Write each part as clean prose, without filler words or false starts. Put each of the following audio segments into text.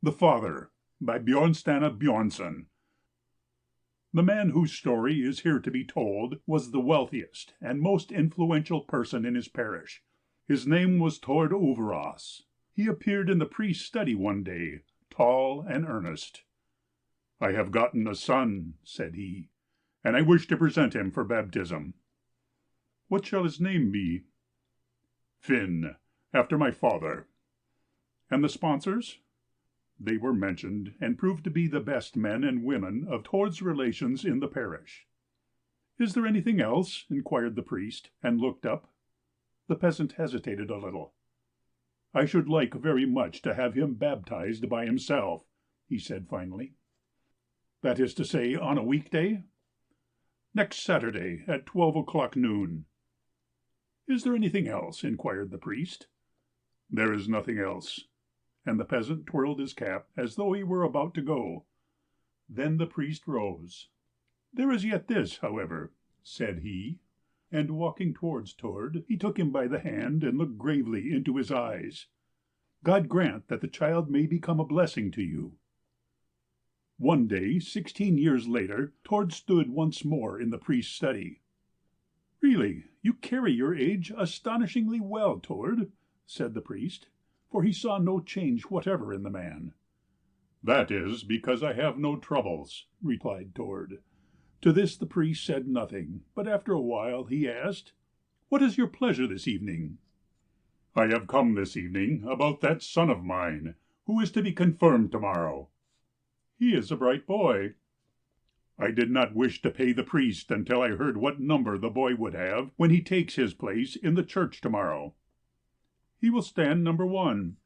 The Father, by Björnstjerne Björnson. The man whose story is here to be told was the wealthiest and most influential person in his parish. His name was Tord Overas. He appeared in the priest's study one day, tall and earnest. "I have gotten a son," said he, "and I wish to present him for baptism." "What shall his name be?" "Finn, after my father." "And the sponsors?" They were mentioned, and proved to be the best men and women of Tord's relations in the parish. "Is there anything else?" inquired the priest, and looked up. The peasant hesitated a little. "I should like very much to have him baptized by himself," he said finally. "That is to say, on a weekday?" "Next Saturday, at 12 o'clock noon." "Is there anything else?" inquired the priest. "There is nothing else." And the peasant twirled his cap as though he were about to go. Then the priest rose. "There is yet this, however," said he, and walking towards Tord, he took him by the hand and looked gravely into his eyes. "God grant that the child may become a blessing to you." One day, 16 years later, Tord stood once more in the priest's study. "Really, you carry your age astonishingly well, Tord," said the priest, for he saw no change whatever in the man. "That is because I have no troubles," replied Tord. To this the priest said nothing, but after a while he asked, "What is your pleasure this evening?" "I have come this evening about that son of mine, who is to be confirmed tomorrow." "He is a bright boy." "I did not wish to pay the priest until I heard what number the boy would have when he takes his place in the church tomorrow." "He will stand number 1."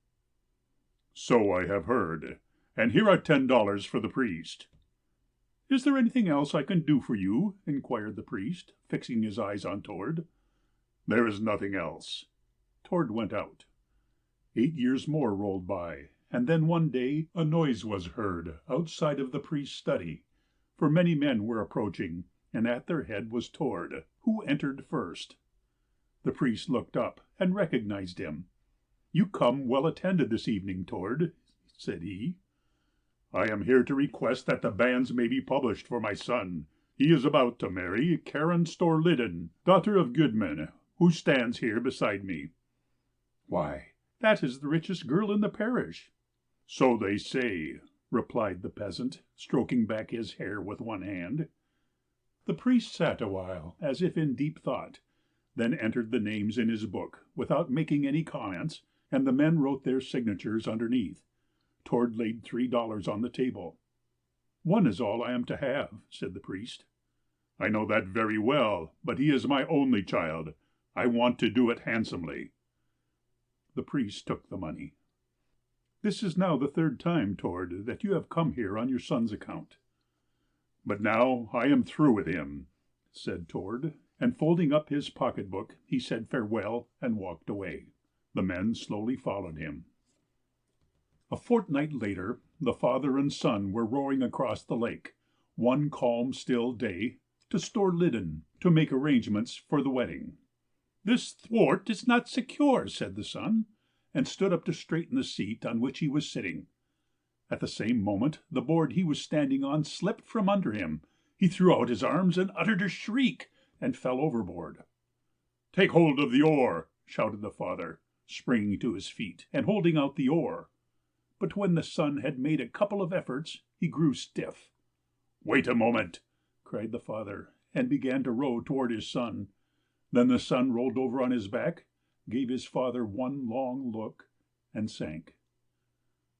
"So I have heard, and here are $10 for the priest." "Is there anything else I can do for you?" inquired the priest, fixing his eyes on Tord. "There is nothing else." Tord went out. 8 years more rolled by, and then one day a noise was heard outside of the priest's study, for many men were approaching, and at their head was Tord, who entered first. The priest looked up and recognized him. "You come well attended this evening, Tord," said he. "I am here to request that the banns may be published for my son. He is about to marry Karen Storliden, daughter of Gudmund, who stands here beside me." "Why, that is the richest girl in the parish." "So they say," replied the peasant, stroking back his hair with one hand. The priest sat a while, as if in deep thought, then entered the names in his book, without making any comments, and the men wrote their signatures underneath. Tord laid $3 on the table. "1 is all I am to have," said the priest. "I know that very well, but he is my only child. I want to do it handsomely." The priest took the money. "This is now the 3rd time, Tord, that you have come here on your son's account." "But now I am through with him," said Tord, and folding up his pocketbook, he said farewell and walked away. The men slowly followed him. A fortnight later, the father and son were rowing across the lake, one calm, still day, to Storliden, to make arrangements for the wedding. "This thwart is not secure," said the son, and stood up to straighten the seat on which he was sitting. At the same moment the board he was standing on slipped from under him. He threw out his arms and uttered a shriek, and fell overboard. "Take hold of the oar," shouted the father, springing to his feet and holding out the oar. But when the son had made a couple of efforts, he grew stiff. "Wait a moment," cried the father, and began to row toward his son. Then the son rolled over on his back, gave his father one long look, and sank.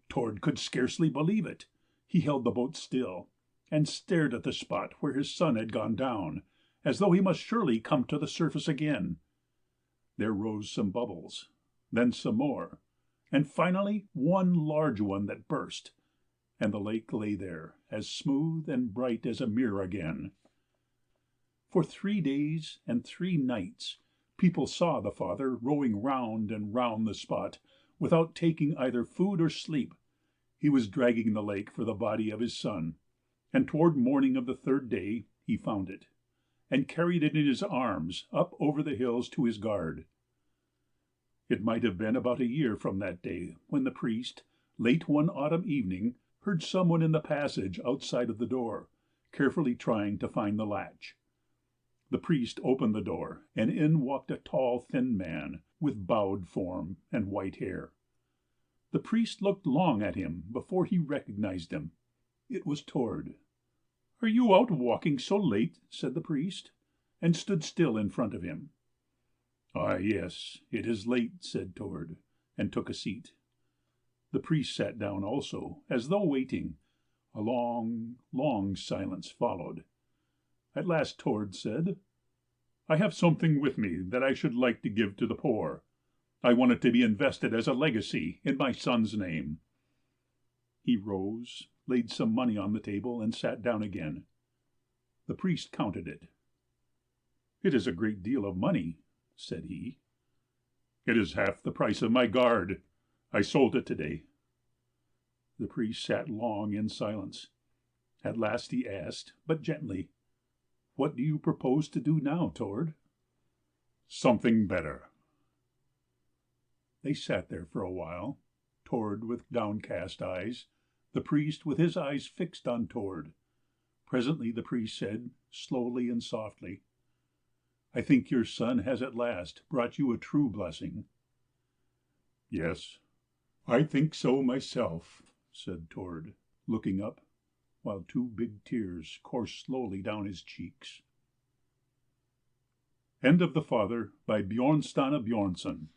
Tord could scarcely believe it. He held the boat still, and stared at the spot where his son had gone down, as though he must surely come to the surface again. There rose some bubbles, then some more, and finally one large one that burst, and the lake lay there as smooth and bright as a mirror again. For 3 days and 3 nights people saw the father rowing round and round the spot without taking either food or sleep. He was dragging the lake for the body of his son, and toward morning of the 3rd day he found it, and carried it in his arms up over the hills to his guard. It might have been about a year from that day when the priest, late one autumn evening, heard someone in the passage outside of the door, carefully trying to find the latch. The priest opened the door, and in walked a tall, thin man, with bowed form and white hair. The priest looked long at him before he recognized him. It was Tord. "Are you out walking so late?" said the priest, and stood still in front of him. "Ah, yes, it is late," said Tord, and took a seat. The priest sat down also, as though waiting. A long, long silence followed. At last Tord said, "I have something with me that I should like to give to the poor. I want it to be invested as a legacy in my son's name." He rose, laid some money on the table, and sat down again. The priest counted it. "It is a great deal of money," said he. "It is half the price of my guard. I sold it today." The priest sat long in silence. At last he asked, but gently, "What do you propose to do now, Tord?" "Something better." They sat there for a while, Tord with downcast eyes, the priest with his eyes fixed on Tord. Presently the priest said, slowly and softly, "I think your son has at last brought you a true blessing." "Yes, I think so myself," said Tord, looking up, while two big tears coursed slowly down his cheeks. End of The Father by Björnstjerne Björnson.